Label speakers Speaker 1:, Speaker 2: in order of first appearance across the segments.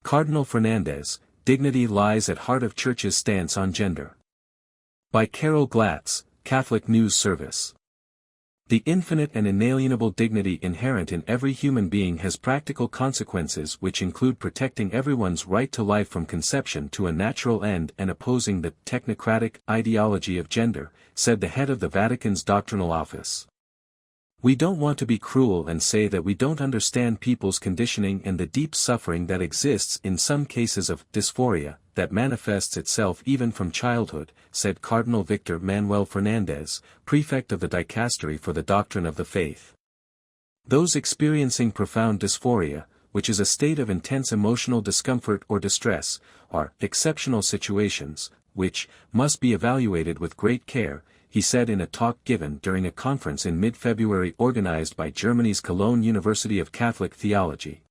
Speaker 1: Cardinal Fernández, Dignity Lies at Heart of Church's Stance on Gender. By Glatz, Catholic News Service. The infinite and inalienable dignity inherent in every human being has practical consequences which include protecting everyone's right to life from conception to a natural end and opposing the technocratic ideology of gender, said the head of the Vatican's doctrinal office. We don't want to be cruel and say that we don't understand people's conditioning and the deep suffering that exists in some cases of dysphoria, that manifests itself even from childhood, said Cardinal Víctor Manuel Fernández, prefect of the Dicastery for the Doctrine of the Faith. Those experiencing profound dysphoria, which is a state of intense emotional discomfort or distress, are exceptional situations, which must be evaluated with great care, he said in a talk given during a conference in mid-February organized by Germany's Cologne University of Catholic Theology.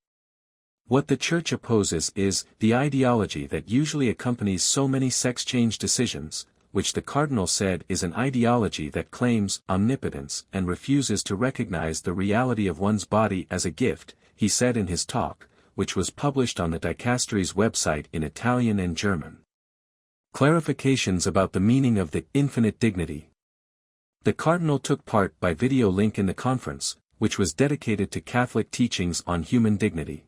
Speaker 1: What the Church opposes is the ideology that usually accompanies so many sex change decisions, which the Cardinal said is an ideology that claims omnipotence and refuses to recognize the reality of one's body as a gift, he said in his talk, which was published on the Dicastery's website in Italian and German. Clarifications about the meaning of the infinite dignity. The Cardinal took part by video link in the conference, which was dedicated to Catholic teachings on human dignity.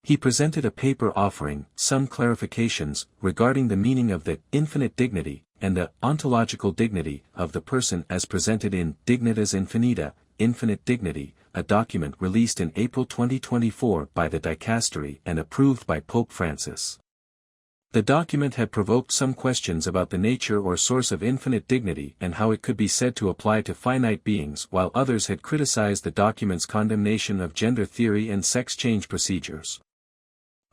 Speaker 1: He presented a paper offering some clarifications regarding the meaning of the infinite dignity and the ontological dignity of the person as presented in Dignitas Infinita, Infinite Dignity, a document released in April 2024 by the Dicastery and approved by Pope Francis. The document had provoked some questions about the nature or source of infinite dignity and how it could be said to apply to finite beings, while others had criticized the document's condemnation of gender theory and sex change procedures.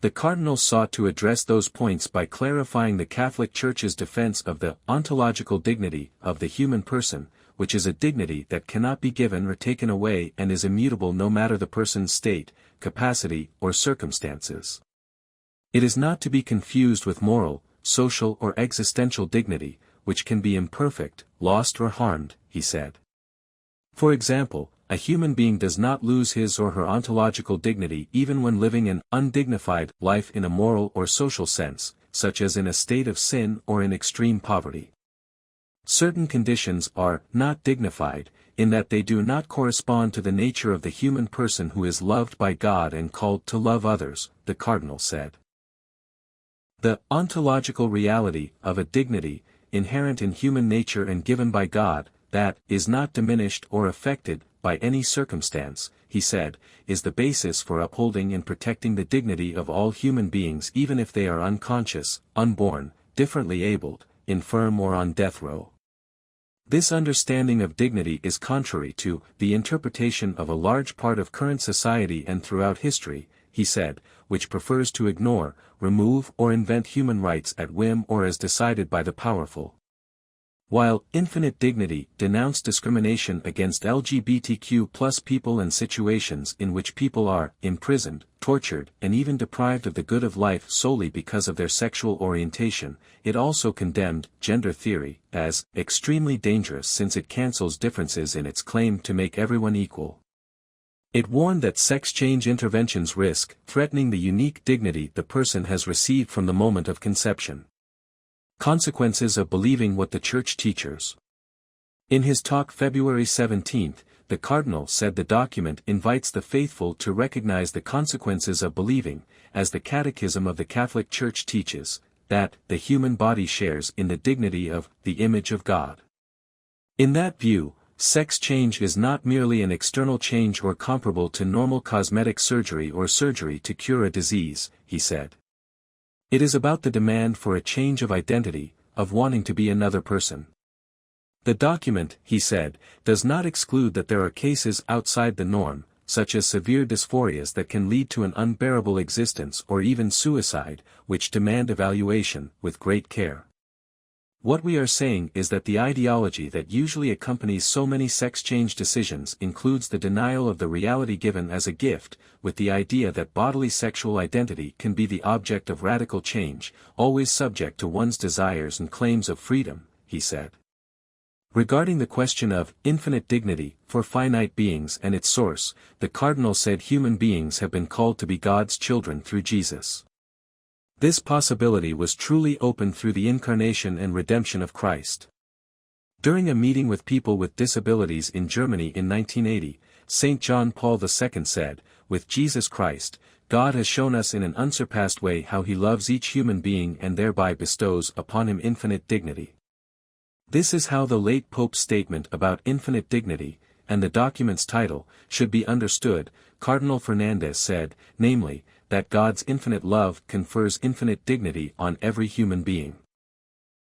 Speaker 1: The Cardinal sought to address those points by clarifying the Catholic Church's defense of the ontological dignity of the human person, which is a dignity that cannot be given or taken away and is immutable no matter the person's state, capacity, or circumstances. It is not to be confused with moral, social or existential dignity, which can be imperfect, lost or harmed, he said. For example, a human being does not lose his or her ontological dignity even when living an undignified life in a moral or social sense, such as in a state of sin or in extreme poverty. Certain conditions are not dignified, in that they do not correspond to the nature of the human person who is loved by God and called to love others, the Cardinal said. The ontological reality of a dignity, inherent in human nature and given by God, that is not diminished or affected by any circumstance, he said, is the basis for upholding and protecting the dignity of all human beings even if they are unconscious, unborn, differently abled, infirm or on death row. This understanding of dignity is contrary to the interpretation of a large part of current society and throughout history, he said, which prefers to ignore, remove or invent human rights at whim or as decided by the powerful. While infinite dignity denounced discrimination against LGBTQ+ people and situations in which people are imprisoned, tortured, and even deprived of the good of life solely because of their sexual orientation, it also condemned gender theory as extremely dangerous since it cancels differences in its claim to make everyone equal. It warned that sex change interventions risk threatening the unique dignity the person has received from the moment of conception. Consequences of believing what the Church teaches. In his talk February 17, the Cardinal said the document invites the faithful to recognize the consequences of believing, as the Catechism of the Catholic Church teaches, that the human body shares in the dignity of the image of God. In that view, sex change is not merely an external change or comparable to normal cosmetic surgery or surgery to cure a disease, he said. It is about the demand for a change of identity, of wanting to be another person. The document, he said, does not exclude that there are cases outside the norm, such as severe dysphorias that can lead to an unbearable existence or even suicide, which demand evaluation with great care. What we are saying is that the ideology that usually accompanies so many sex change decisions includes the denial of the reality given as a gift, with the idea that bodily sexual identity can be the object of radical change, always subject to one's desires and claims of freedom, he said. Regarding the question of infinite dignity for finite beings and its source, the Cardinal said human beings have been called to be God's children through Jesus. This possibility was truly opened through the incarnation and redemption of Christ. During a meeting with people with disabilities in Germany in 1980, St. John Paul II said, "With Jesus Christ, God has shown us in an unsurpassed way how he loves each human being and thereby bestows upon him infinite dignity." This is how the late Pope's statement about infinite dignity, and the document's title, should be understood. Cardinal Fernández said, namely, that God's infinite love confers infinite dignity on every human being.